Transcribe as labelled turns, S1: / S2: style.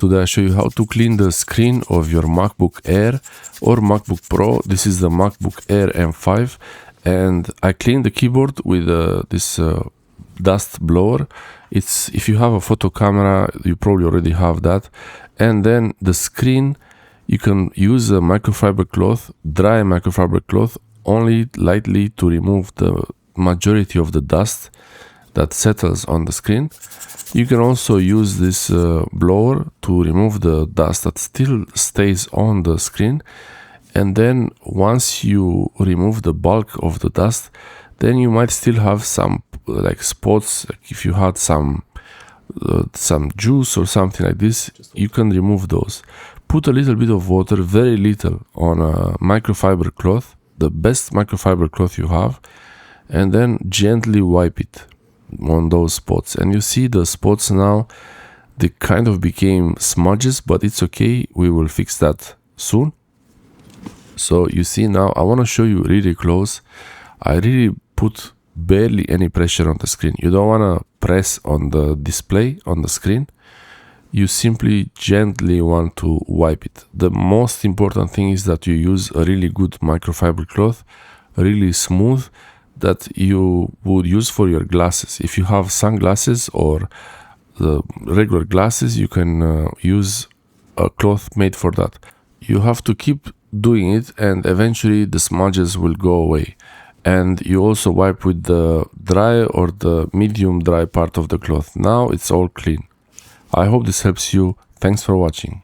S1: today I show you how to clean the screen of your MacBook Air or MacBook Pro. This is the MacBook Air M5 and I cleaned the keyboard with this dust blower. If you have a photo camera, you probably already have that. And then the screen, you can use a microfiber cloth, dry microfiber cloth, only lightly to remove the majority of the dust that settles on the screen. You can also use this blower to remove the dust that still stays on the screen. And then once you remove the bulk of the dust, then you might still have some like spots. Like if you had some juice or something like this, you can remove those. Put a little bit of water, very little, on a microfiber cloth, the best microfiber cloth you have, and then gently wipe it on those spots. And you see the spots now, they kind of became smudges, but it's okay, we will fix that soon. So you see now, I want to show you really close. I really put barely any pressure on the screen. You don't want to press on the display on the screen. You simply gently want to wipe it. The most important thing is that you use a really good microfiber cloth, really smooth, that you would use for your glasses. If you have sunglasses or the regular glasses, you can use a cloth made for that. You have to keep doing it and eventually the smudges will go away. And you also wipe with the dry or the medium dry part of the cloth. Now it's all clean. I hope this helps you. Thanks for watching.